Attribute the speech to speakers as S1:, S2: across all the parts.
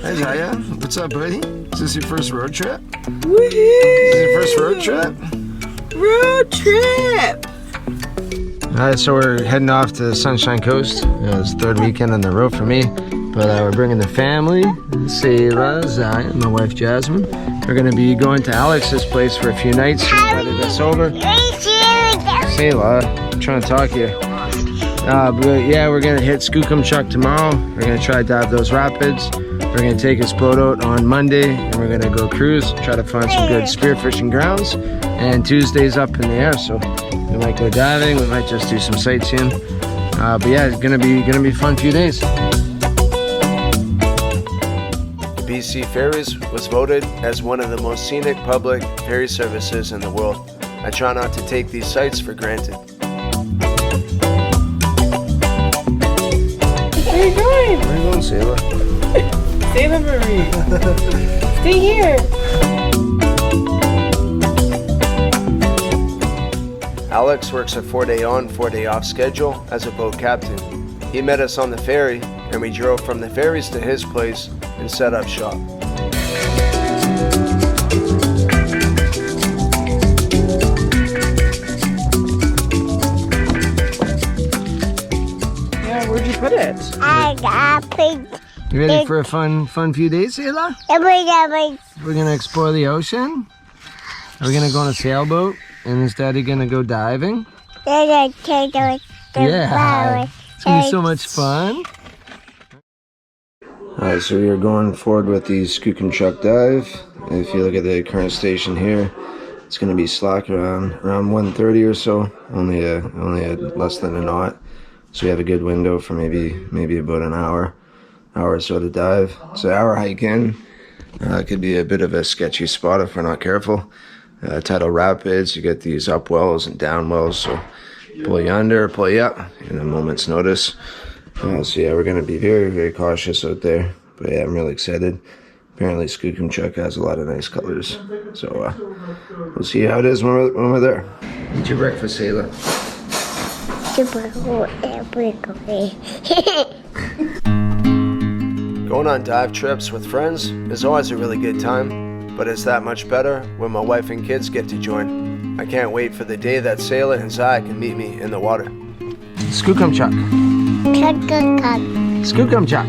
S1: Hey Zaya, what's up, buddy? Is this your first road trip?
S2: Woohoo!
S1: Is this your first road trip?
S2: Road trip!
S1: Alright, so we're heading off to Sunshine Coast. It's the third weekend on the road for me. But we're bringing the family, Selah, Zaya, my wife Jasmine. We're gonna be going to Alex's place for a few nights. She invited us over. Selah, I'm trying to talk here. But yeah, we're gonna hit Skookumchuck tomorrow. We're gonna try to dive those rapids. We're gonna take his boat out on Monday, and we're gonna go cruise, try to find some good spearfishing grounds. And Tuesday's up in the air, so we might go diving. We might just do some sightseeing. But yeah, it's gonna be a fun few days. The BC Ferries was voted as one of the most scenic public ferry services in the world. I try not to take these sites for granted.
S2: Where are you going?
S1: Where are you going, Selah?
S2: Selah Marie. Stay here.
S1: Alex works a 4-day on, 4-day off schedule as a boat captain. He met us on the ferry, and we drove from the ferries to his place and set up shop.
S2: Yeah, where'd you put it?
S3: I got pink.
S1: You ready for a fun few days, Selah?
S3: Everybody.
S1: We're gonna explore the ocean. Are we gonna go on a sailboat? And is Daddy gonna go diving? Yeah, it's gonna be so much fun. Alright, so we are going forward with the Skookumchuck dive. If you look at the current station here, it's gonna be slack around 1:30 or so. Only a less than a knot. So we have a good window for maybe about an hour or so to dive. It's an hour hike in. It could be a bit of a sketchy spot if we're not careful. Tidal rapids, you get these up wells and down wells, so pull you under, pull you up in a moment's notice. So yeah, we're gonna be very cautious out there. But yeah, I'm really excited. Apparently Skookumchuck has a lot of nice colors. So we'll see how it is when we're there. Eat your breakfast, Selah. Going on dive trips with friends is always a really good time. But it's that much better when my wife and kids get to join. I can't wait for the day that Selah and Zaya can meet me in the water. Skookumchuck. Skookumchuck.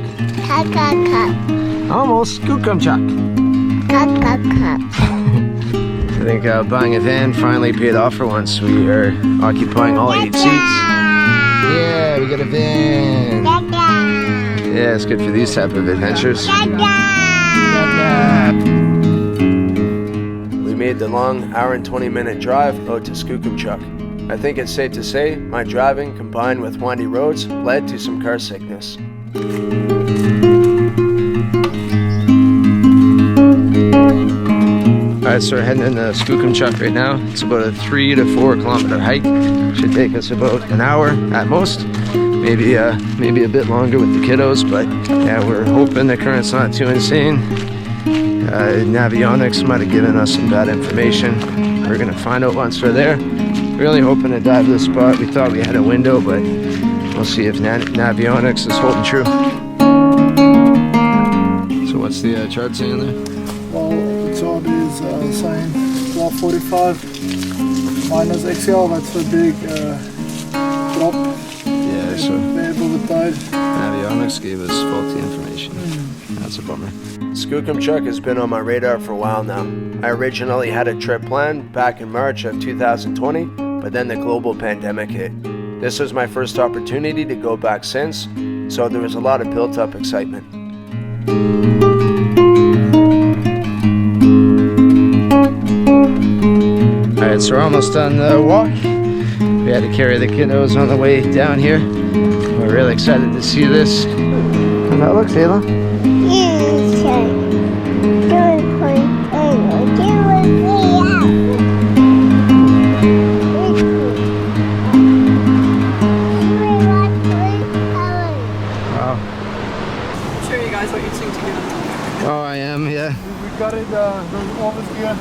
S1: Almost Skookumchuck. I think buying a van finally paid off for once. We are occupying all 8 seats. Yeah, we got a van. Yeah, it's good for these type of adventures. We made the long hour and 20-minute drive out to Skookumchuck. I think it's safe to say my driving combined with windy roads led to some car sickness. Alright, so we're heading into Skookumchuck right now. It's about a 3 to 4 kilometer hike. Should take us about an hour at most. Maybe a bit longer with the kiddos, but yeah, we're hoping the current's not too insane. Navionics might have given us some bad information. We're gonna find out once we're there. Really hoping to dive this spot. We thought we had a window, but we'll see if Navionics is holding true. So what's the chart saying there?
S4: Well, the chart is saying 1245 minus XL. That's a big drop.
S1: Yeah, so
S4: Variable with tide.
S1: Navionics gave us faulty information. That's a bummer. Skookumchuck has been on my radar for a while now. I originally had a trip planned back in March of 2020, but then the global pandemic hit. This was my first opportunity to go back since, so there was a lot of built-up excitement. Alright, so we're almost done the walk. We had to carry the kiddos on the way down here. We're really excited to see this. How's that look, Selah?
S2: Show you guys what you're seeing together.
S1: Oh, I am, yeah.
S4: We got it, office gear.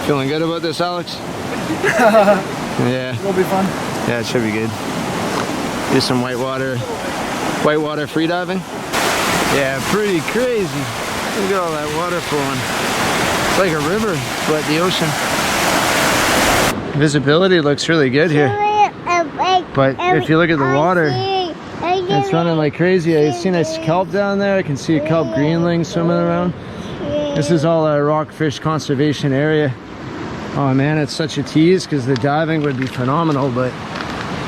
S1: Feeling good about this, Alex? Yeah.
S4: It'll be fun.
S1: Yeah, it should be good. Do some whitewater freediving. Yeah, pretty crazy. Look at all that water flowing. It's like a river, but the ocean. Visibility looks really good here. But if you look at the water, it's running like crazy. I've seen a kelp down there. I can see a kelp greenling swimming around. This is all a rockfish conservation area. Oh man, it's such a tease because the diving would be phenomenal, but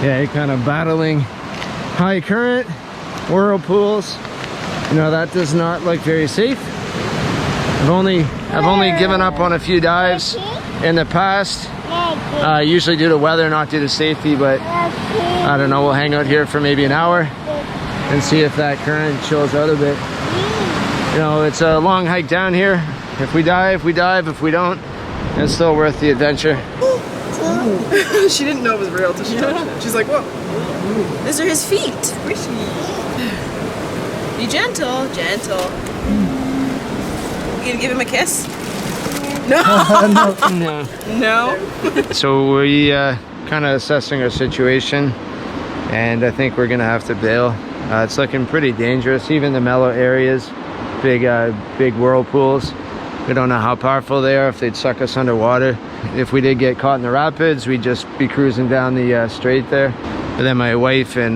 S1: yeah, you're kind of battling high current, whirlpools. You know, that does not look very safe. I've only given up on a few dives in the past, usually due to weather, not due to safety, but I don't know, we'll hang out here for maybe an hour and see if that current chills out a bit. You know, it's a long hike down here. If we dive, we dive. If we don't, it's still worth the adventure.
S2: She didn't know it was real till she touched it. She's like, whoa. These are his feet. Squishy. Be gentle, gentle. You gonna give him a kiss? No.
S1: No.
S2: No.
S1: So we kind of assessing our situation, and I think we're gonna have to bail. It's looking pretty dangerous. Even the mellow areas, big whirlpools. We don't know how powerful they are, if they'd suck us underwater. If we did get caught in the rapids, we'd just be cruising down the straight there. But then my wife and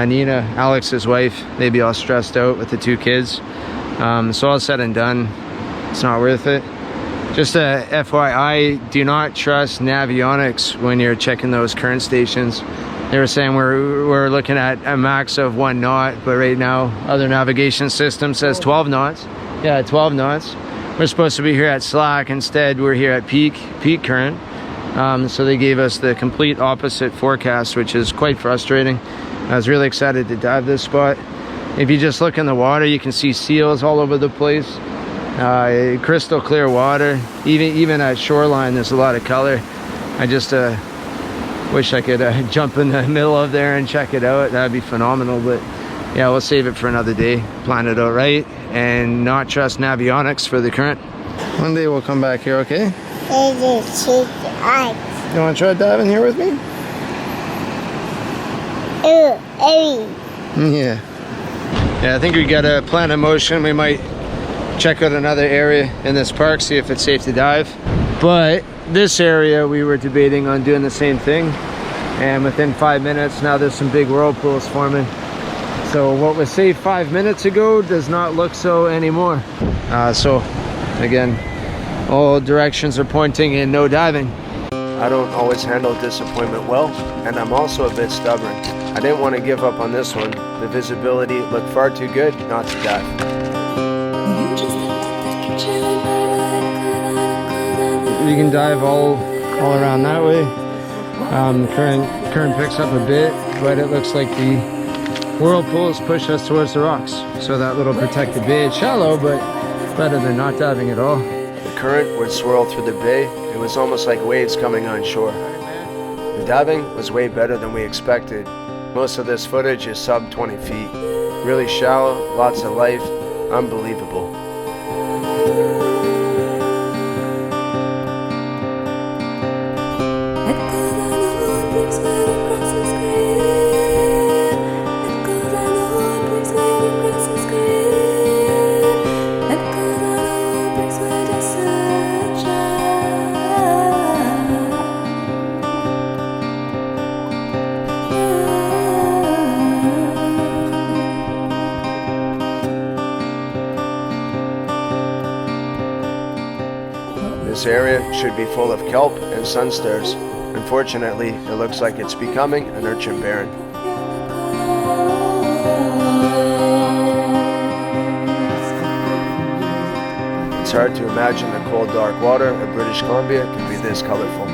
S1: Nina, Alex's wife, they'd be all stressed out with the 2 kids. So all said and done, it's not worth it. Just a FYI, do not trust navionics when you're checking those current stations. They were saying we're looking at a max of 1 knot, but right now other navigation system says 12 knots. Yeah, 12 knots. We're supposed to be here at slack. Instead, we're here at peak current. So they gave us the complete opposite forecast, which is quite frustrating. I was really excited to dive this spot. If you just look in the water, you can see seals all over the place. Crystal clear water. Even at shoreline, there's a lot of color. I just wish I could jump in the middle of there and check it out. That'd be phenomenal, but yeah, we'll save it for another day. Plan it out right and not trust navionics for the current. One day we'll come back here, okay? You want to try diving here with me? Yeah. Yeah, I think we got a plan in motion. We might check out another area in this park, see if it's safe to dive. But this area, we were debating on doing the same thing. And within 5 minutes, now there's some big whirlpools forming. So what was safe 5 minutes ago does not look so anymore. So again, all directions are pointing in no diving. I don't always handle disappointment well, and I'm also a bit stubborn. I didn't want to give up on this one. The visibility looked far too good not to dive. You can dive all around that way. Current picks up a bit, but it looks like the whirlpools push us towards the rocks. So that little protected bay is shallow, but better than not diving at all. The current would swirl through the bay. It was almost like waves coming on shore. The diving was way better than we expected. Most of this footage is sub 20 feet. Really shallow, lots of life, unbelievable. This area should be full of kelp and sunstars. Unfortunately, it looks like it's becoming an urchin barren. It's hard to imagine the cold, dark water of British Columbia could be this colorful.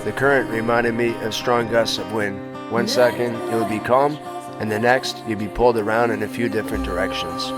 S1: The current reminded me of strong gusts of wind. 1 second it would be calm, and the next you'd be pulled around in a few different directions.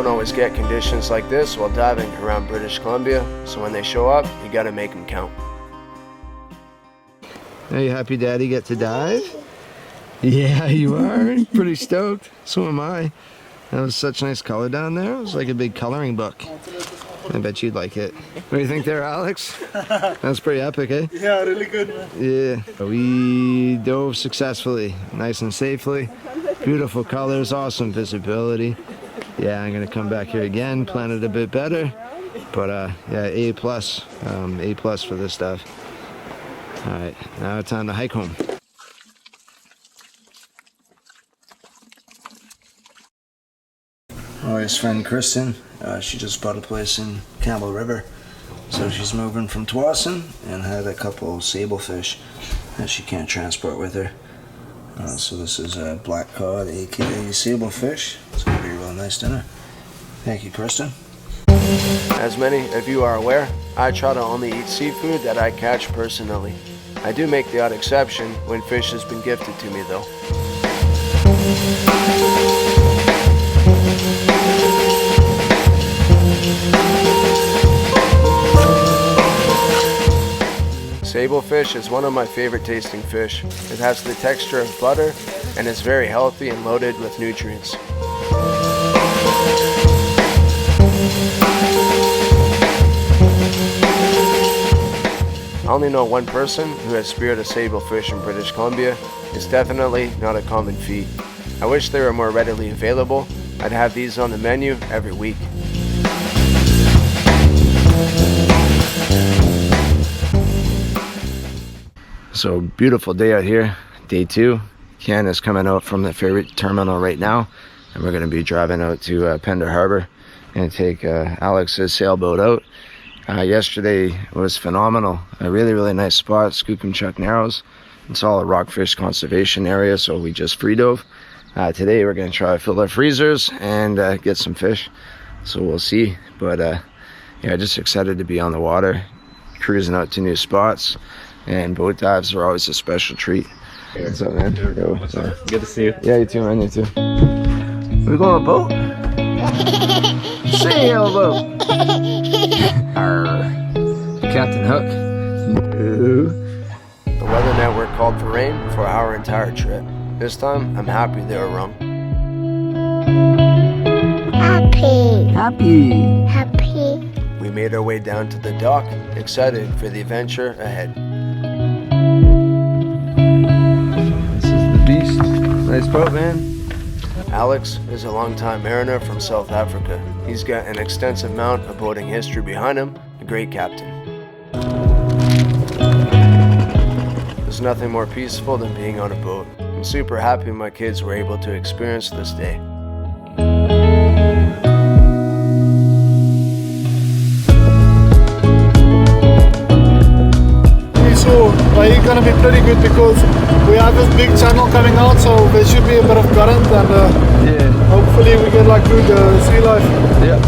S1: don't always get conditions like this while diving around British Columbia, so when they show up, you gotta make them count. Are you happy Daddy get to dive? Yeah, you are. Pretty stoked. So am I. That was such nice color down there. It was like a big coloring book. I bet you'd like it. What do you think there, Alex? That's pretty epic, eh?
S4: Yeah, really good, man.
S1: Yeah. We dove successfplus, nice and safely. Beautiful colors, awesome visibility. Yeah, I'm gonna come back here again, plan it a bit better. But yeah, A+, A+ for this stuff. All right, now it's time to hike home. Roy's friend Kristen, she just bought a place in Campbell River. So she's moving from Tsawwassen and had a couple sablefish that she can't transport with her. So this is a black cod, aka sablefish. It's gonna be a real nice dinner. Thank you, Kristen. As many of you are aware, I try to only eat seafood that I catch personally. I do make the odd exception when fish has been gifted to me though. Sablefish is one of my favorite tasting fish. It has the texture of butter and is very healthy and loaded with nutrients. I only know one person who has speared a sablefish in British Columbia. It's definitely not a common feat. I wish they were more readily available. I'd have these on the menu every week. So beautiful day out here, day 2. Ken is coming out from the ferry terminal right now, and we're going to be driving out to Pender Harbor and take Alex's sailboat out. Yesterday was phenomenal. A really nice spot, Skookumchuck Narrows. It's all a rockfish conservation area, so we just free dove. Today we're going to try to fill our freezers and get some fish, so we'll see. But yeah, just excited to be on the water, cruising out to new spots. And boat dives are always a special treat. What's up, man? Yo,
S5: what's up? Good to see you.
S1: Yeah, you too, man. You too. We going on a boat? Sailboat. Captain Hook. The Weather Network called for rain for our entire trip. This time, I'm happy they were wrong.
S3: Happy.
S1: We made our way down to the dock, excited for the adventure ahead. This is the Beast. Nice boat, man. Alex is a longtime mariner from South Africa. He's got an extensive amount of boating history behind him, a great captain. There's nothing more peaceful than being on a boat. I'm super happy my kids were able to experience this day.
S4: It's gonna be pretty good because we have this big channel coming out, so there should be a bit of current, and
S1: Yeah.
S4: hopefully we get like good sea life.
S1: Yep.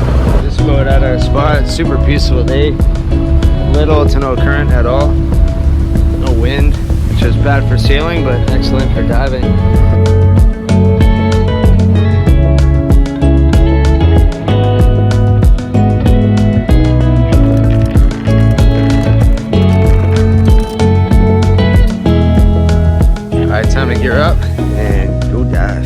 S1: This boat at our spot, super peaceful day. Little to no current at all. No wind, which is bad for sailing, but excellent for diving. Alright, time to gear up and go dive.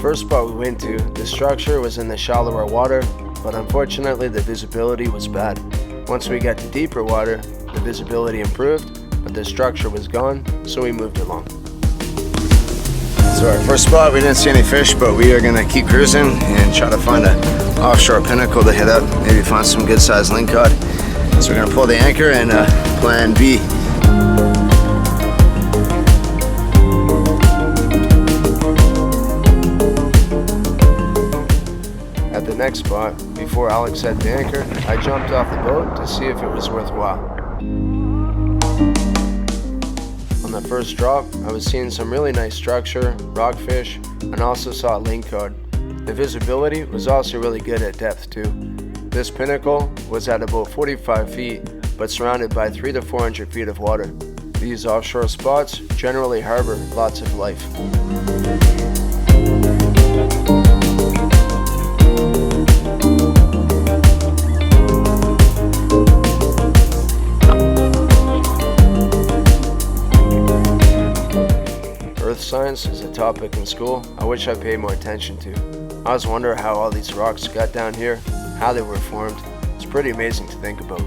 S1: First spot we went to, the structure was in the shallower water, but unfortunately the visibility was bad. Once we got to deeper water, the visibility improved, but the structure was gone, so we moved along. So our first spot, we didn't see any fish, but we are gonna keep cruising and try to find an offshore pinnacle to hit up, maybe find some good sized lingcod. So we're gonna pull the anchor and plan B. At the next spot, before Alex set the anchor, I jumped off the boat to see if it was worthwhile. first drop, I was seeing some really nice structure, rockfish, and also saw a lingcod. The visibility was also really good at depth too. This pinnacle was at about 45 feet, but surrounded by 300 to 400 feet of water. These offshore spots generally harbor lots of life. Earth science is a topic in school I wish I paid more attention to. I was wondering how all these rocks got down here, how they were formed. It's pretty amazing to think about.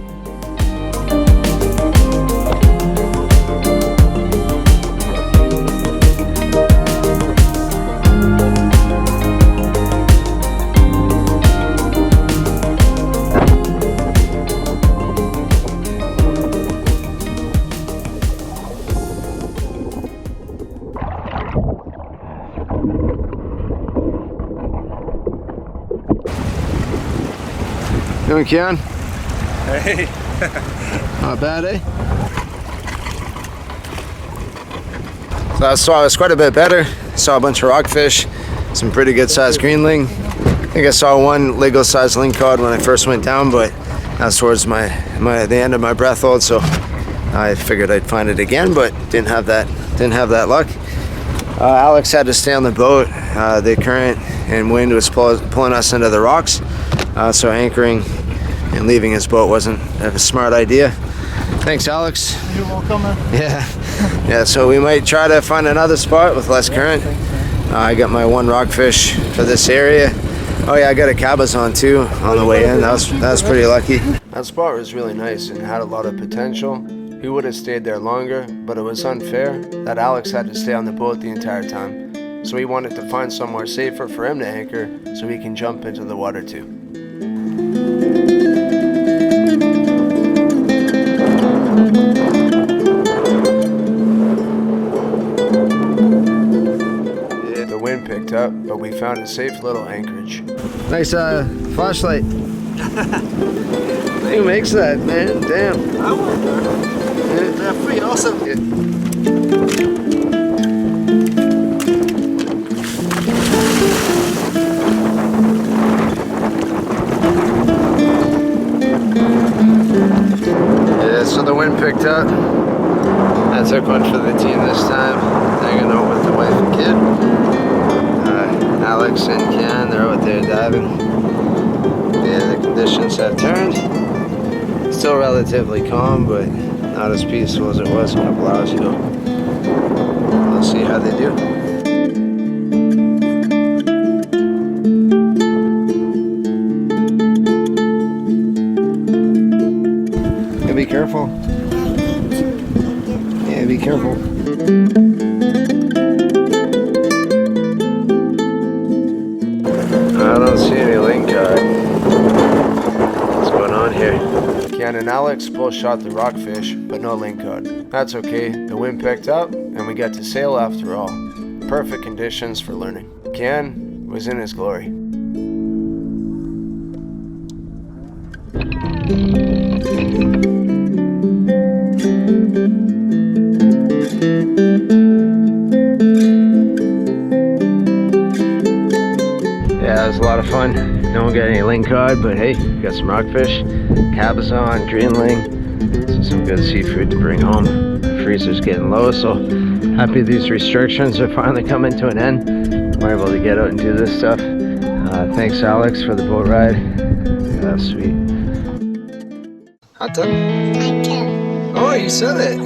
S1: Doing, Keon?
S5: Hey.
S1: Not bad, eh? So I saw it was quite a bit better. Saw a bunch of rockfish, some pretty good sized greenling. I think I saw one legal sized lingcod when I first went down, but that was towards the end of my breath hold, so I figured I'd find it again, but didn't have that luck. Alex had to stay on the boat. The current and wind was pulling us into the rocks, so anchoring and leaving his boat wasn't a smart idea. Thanks, Alex.
S4: You're welcome, man.
S1: Yeah, so we might try to find another spot with less current. I got my one rockfish for this area. Oh yeah, I got a cabezon too on the way in. That was pretty lucky. That spot was really nice and had a lot of potential. He would have stayed there longer, but it was unfair that Alex had to stay on the boat the entire time. So he wanted to find somewhere safer for him to anchor so he can jump into the water too. The wind picked up, but we found a safe little anchorage. Nice flashlight. Who makes that, man? Damn.
S4: I wonder. They're free, awesome.
S1: So the wind picked up. I took one for the team this time, hanging out with the wife and kid. Alex and Ken, they're out there diving. Yeah, the conditions have turned. Still relatively calm, but not as peaceful as it was a couple hours ago. We'll see how they do. Be careful. Yeah, be careful. I don't see any lingcod. What's going on here? Ken and Alex both shot the rockfish, but no lingcod. That's okay. The wind picked up, and we got to sail after all. Perfect conditions for learning. Ken was in his glory. Yeah, it was a lot of fun. Don't get any lingcod, but hey, got some rockfish, cabezon, greenling, so some good seafood to bring home. The freezer's getting low, so happy these restrictions are finally coming to an end. We're able to get out and do this stuff. Thanks, Alex, for the boat ride. Yeah, sweet. Hot tub? Oh, you said it.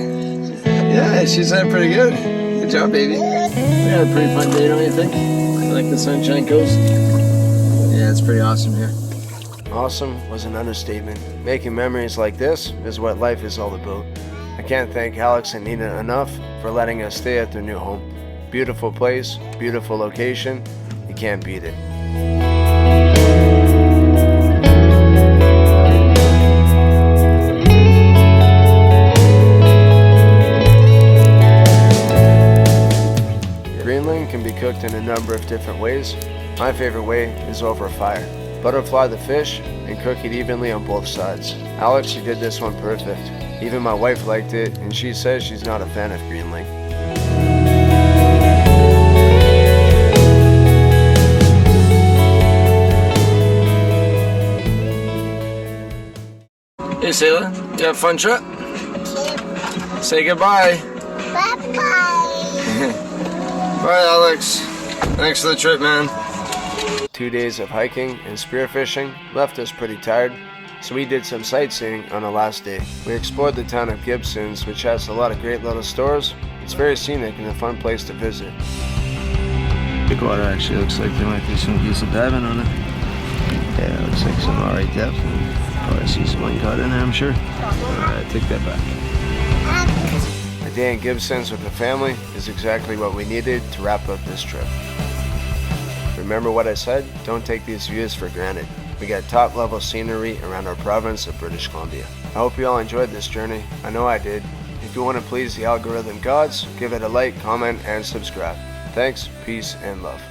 S1: Yeah, she said pretty good. Good job, baby. We had a pretty fun day, don't you think? You like the Sunshine Coast? Yeah, it's pretty awesome here. Awesome was an understatement. Making memories like this is what life is all about. I can't thank Alex and Nina enough for letting us stay at their new home. Beautiful place, beautiful location. You can't beat it. Greenling can be cooked in a number of different ways. My favorite way is over a fire. Butterfly the fish and cook it evenly on both sides. Alex, she did this one perfect. Even my wife liked it, and she says she's not a fan of greenling. Hey, Sayla, you have a fun trip? Say goodbye.
S3: Bye-bye.
S1: Bye, Alex. Thanks for the trip, man. 2 days of hiking and spearfishing left us pretty tired, so we did some sightseeing on the last day. We explored the town of Gibson, which has a lot of great little stores. It's very scenic and a fun place to visit. The water actually looks like there might be some geese diving on it. Yeah, it looks like some alright depth. Probably see some line caught in there, I'm sure. Alright, take that back. A day in Gibson's with the family is exactly what we needed to wrap up this trip. Remember what I said? Don't take these views for granted. We got top level scenery around our province of British Columbia. I hope you all enjoyed this journey. I know I did. If you want to please the algorithm gods, give it a like, comment, and subscribe. Thanks, peace, and love.